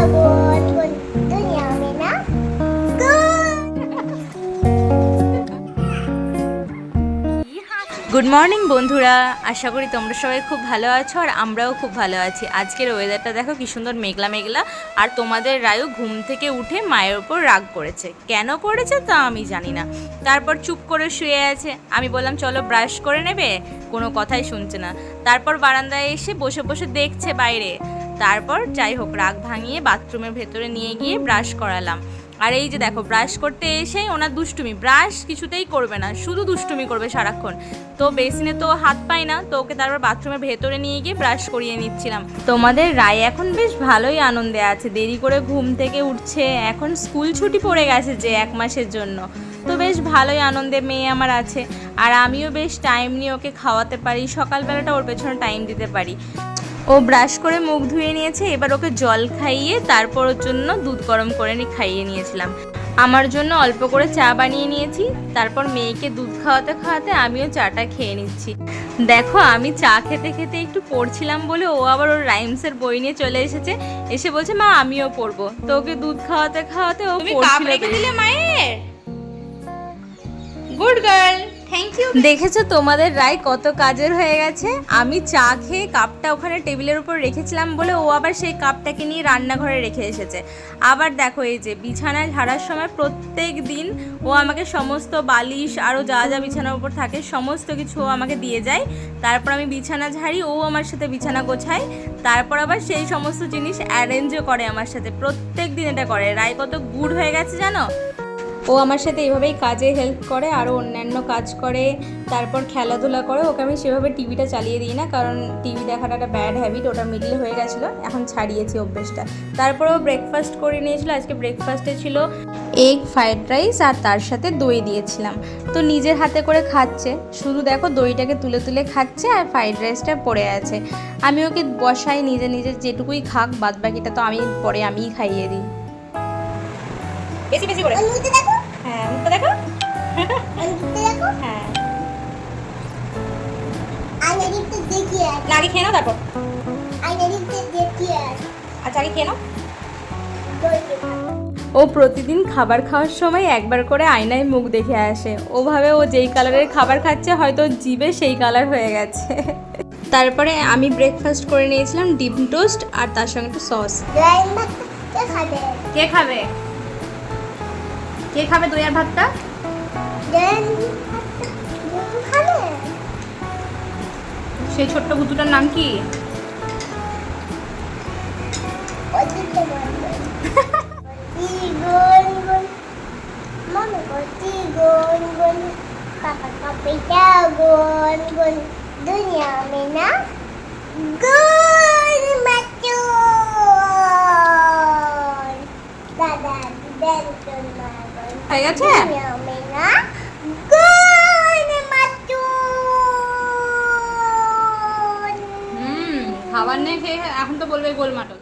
दुनिया में ना গুড মর্নিং বন্ধুরা, আশা করি তোমরা সবাই খুব ভালো আছো আর আমরাও খুব ভালো আছি। আজকের ওয়েদারটা দেখো কি সুন্দর মেঘলা মেঘলা। আর তোমাদের রায়ও ঘুম থেকে উঠে মায়ের ওপর রাগ করেছে। কেন করেছে তা আমি জানি না। তারপর চুপ করে শুয়ে আছে। আমি বললাম চলো ব্রাশ করে নেবে, কোনো কথাই শুনছে না। তারপর বারান্দায় এসে বসে বসে দেখছে বাইরে। তারপর যাই হোক রাগ ভাঙিয়ে বাথরুমের ভেতরে নিয়ে গিয়ে ব্রাশ করালাম। আর এই যে দেখো ব্রাশ করতে এসেই ওনার দুষ্টুমি, ব্রাশ কিছুতেই করবে না, শুধু দুষ্টুমি করবে সারাক্ষণ। তো বেসিনে তো হাত পাই না, তো ওকে তারপর বাথরুমের ভেতরে নিয়ে গিয়ে ব্রাশ করিয়ে নিচ্ছিলাম। তোমাদের রায় এখন বেশ ভালোই আনন্দে আছে, দেরি করে ঘুম থেকে উঠছে। এখন স্কুল ছুটি পড়ে গেছে যে 1 মাসের জন্য, তো বেশ ভালোই আনন্দে মেয়ে আমার আছে। আর আমিও বেশ টাইম নিয়ে ওকে খাওয়াতে পারি, সকালবেলাটা ওর পেছনে টাইম দিতে পারি। ও ব্রাশ করে মুখ ধুয়ে নিয়েছে, এবার ওকে জল খাইয়ে তারপর ওর জন্য দুধ গরম করে খাইয়ে নিয়েছিলাম। আমার জন্য অল্প করে চা বানিয়ে নিয়েছি। তারপর মেয়েকে দুধ খাওয়াতে খাওয়াতে আমিও চাটা খেয়ে নিচ্ছি। দেখো আমি চা খেতে খেতে একটু পড়ছিলাম বলে ও আবার ওর রাইমসের বই নিয়ে চলে এসেছে। এসে বলছে মা আমিও পড়বো। তো ওকে দুধ খাওয়াতে খাওয়াতে ও পড়ছিল। মায়ের গুড গার্ল, থ্যাংক ইউ। দেখেছো তোমাদের রায় কত কাজের হয়ে গেছে। আমি চা খেয়ে কাপটা ওখানে টেবিলের উপর রেখেছিলাম বলে ও আবার সেই কাপটাকে নিয়ে রান্নাঘরে রেখে এসেছে। আবার দেখো এই যে বিছানায় ঝাড়ার সময় প্রত্যেক দিন ও আমাকে সমস্ত বালিশ আরও যা যা বিছানার উপর থাকে সমস্ত কিছু ও আমাকে দিয়ে যায়। তারপর আমি বিছানা ঝাড়ি, ও আমার সাথে বিছানা গোছায়। তারপর আবার সেই সমস্ত জিনিস অ্যারেঞ্জও করে আমার সাথে, প্রত্যেক দিন এটা করে। রায় কত গুড হয়ে গেছে জানো। ও আমার সাথে এইভাবেই কাজে হেল্প করে, আরও অন্যান্য কাজ করে। তারপর খেলাধুলা করে। ওকে আমি সেভাবে টিভিটা চালিয়ে দিই না, কারণ টিভি দেখাটা একটা ব্যাড হ্যাবিট, ওটা মিডলে হয়ে গেছিলো, এখন ছাড়িয়েছি অভ্যেসটা। তারপর ও ব্রেকফাস্ট করে নিয়েছিল। আজকে ব্রেকফাস্টে ছিল এগ ফ্রাইড রাইস আর তার সাথে দই দিয়েছিলাম। তো নিজের হাতে করে খাচ্ছে, শুধু দেখো দইটাকে তুলে তুলে খাচ্ছে আর ফ্রাইড রাইসটা পড়ে আছে। আমি ওকে বসাই, নিজে নিজে যেটুকুই খাক, বাদ বাকিটা তো আমি পরে আমিই খাইয়ে দিই। বেশি বেশি করে देखो হ্যাঁ মুখটা দেখো। देखो হ্যাঁ आईने तो देखिए না আগে খেয়ে নাও তারপর। आईने तो देखिए আচ্ছা আগে খেয়ে নাও। ও প্রতিদিন খাবার খাওয়ার সময় একবার করে আয়নায় মুখ দেখে আসে। ওভাবে ও যেই কালারের খাবার খাচ্ছে হয়তো জিভে সেই কালার হয়ে গেছে। তারপরে আমি ব্রেকফাস্ট করে নিয়েছিলাম ডিম টোস্ট আর তার সঙ্গে একটু সস। কে খাবে কে খাবে? কে খাবে দই আর ভাতটা? খাবে সেই ছোট্ট ভুতুটার নাম কি? ওদিকে বলবে গোল গোল মনে করছি গোল গোল पापा का बेटा गोल गोल दुनिया में ना गोल मचोल दादा बेल्टन मागोल হয়ে গেছে? दुनिया में ना गोल मचोल খাবার নেই খেয়ে এখন তো বলবে গোলমাটল।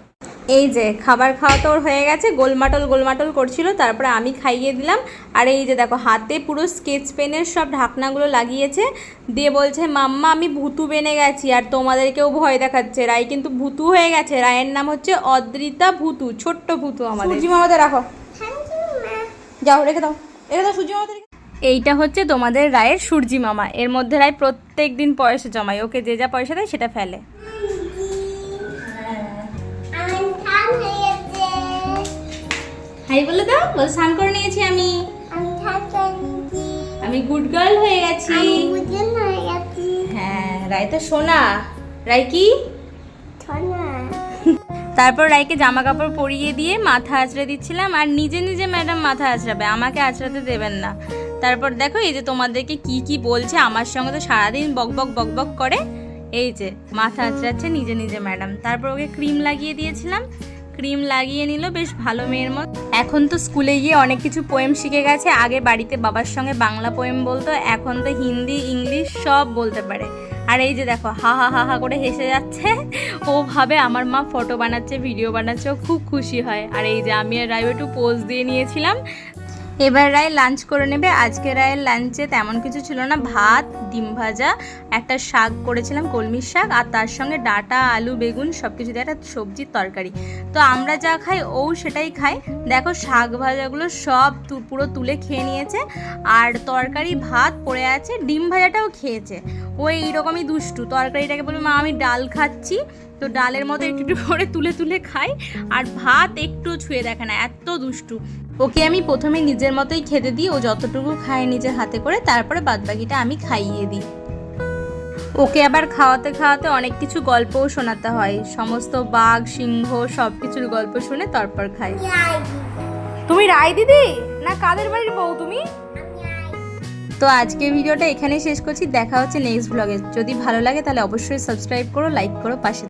এই যে খাবার খাওয়া তো ওর হয়ে গেছে, গোলমাটল গোলমাটল করছিল। তারপরে আমি খাইয়ে দিলাম। আর এই যে দেখো হাতে পুরো স্কেচ পেনের সব ঢাকনাগুলো লাগিয়েছে, দিয়ে বলছে মাম্মা আমি ভূতু বেনে গেছি আর তোমাদেরকেও ভয় দেখাচ্ছে। রায় কিন্তু ভূতু হয়ে গেছে। রায়ের নাম হচ্ছে অদ্রিতা ভূতু, ছোট্ট ভূতু আমাদের। সূর্যি মামাতে রাখো, যাও রেখে দাও, রেখে দাও সূর্যি মামাতে। এইটা হচ্ছে তোমাদের রায়ের সূর্যি মামা। এর মধ্যে রায় প্রত্যেক দিন পয়সা জমায়, ওকে যে যা পয়সা দেয় সেটা ফেলে। হাই বলে দাও, বল স্নান করে নিয়েছি আমি, আমি গুড গার্ল হয়ে গেছি। হ্যাঁ রায় তো সোনা। রায় কি? তারপর রায়কে জামা কাপড় পরিয়ে দিয়ে মাথা আঁচড়ে দিচ্ছিলাম। আর নিজে নিজে ম্যাডাম মাথা আঁচড়াবে, আমাকে আঁচড়াতে দেবেন না। তারপর দেখো এই যে তোমাদেরকে কি কি বলছে, আমার সঙ্গে তো সারাদিন বক বক বক বক করে। এই যে মাথা আঁচড়াচ্ছে নিজে নিজে ম্যাডাম। তারপর ওকে ক্রিম লাগিয়ে দিয়েছিলাম, ক্রিম লাগিয়ে নিল বেশ ভালো মেয়ের মতো। এখন তো স্কুলে গিয়ে অনেক কিছু পোয়েম শিখে গেছে। আগে বাড়িতে বাবার সঙ্গে বাংলা পোয়েম বলতো, এখন তো হিন্দি ইংলিশ সব বলতে পারে। আর এই যে দেখো হা হা হা হা করে হেসে যাচ্ছে। ও ভাবে আমার মা ফটো বানাচ্ছে ভিডিও বানাচ্ছে, ও খুব খুশি হয়। আর এই যে আমি আর রায়ু একটু পোজ দিয়ে নিয়েছিলাম। এবার রায় লাঞ্চ করে নেবে। আজকে রায়ের লাঞ্চে তেমন কিছু ছিল না, ভাত, ডিম ভাজা, একটা শাক করেছিলাম কলমির শাক, আর তার সঙ্গে ডাঁটা, আলু, বেগুন সব কিছু দিয়ে একটা সবজির তরকারি। তো আমরা যা খাই ও সেটাই খাই। দেখো শাক ভাজাগুলো সব পুরো তুলে খেয়ে নিয়েছে, আর তরকারি ভাত পড়ে আছে, ডিম ভাজাটাও খেয়েছে। ও এইরকমই দুষ্টু, তরকারিটাকে বলবে মা আমি ডাল খাচ্ছি, তো ডালের মতো একটু একটু করে তুলে তুলে খাই, আর ভাত একটু ছুঁয়ে দেখে না, এত দুষ্টু। ওকে আমি প্রথমে নিজের মতোই খেতে দিই, ও যতটুকু খায় নিজের হাতে করে, তারপরে বাদবাকিটা আমি খাইয়ে দিই। ওকে আবার খাওয়াতে খাওয়াতে অনেক কিছু গল্পও শোনাতে হয়, সমস্ত বাঘ, সিংহ সব কিছুর গল্প শুনে তারপর খাই। তুমি রায় দিদি না কাদের বাড়ির বউ তুমি? তো আজকের ভিডিওটা এখানেই শেষ করছি, দেখা হচ্ছে নেক্সট ব্লগে। যদি ভালো লাগে তাহলে অবশ্যই সাবস্ক্রাইব করো, লাইক করো, পাশে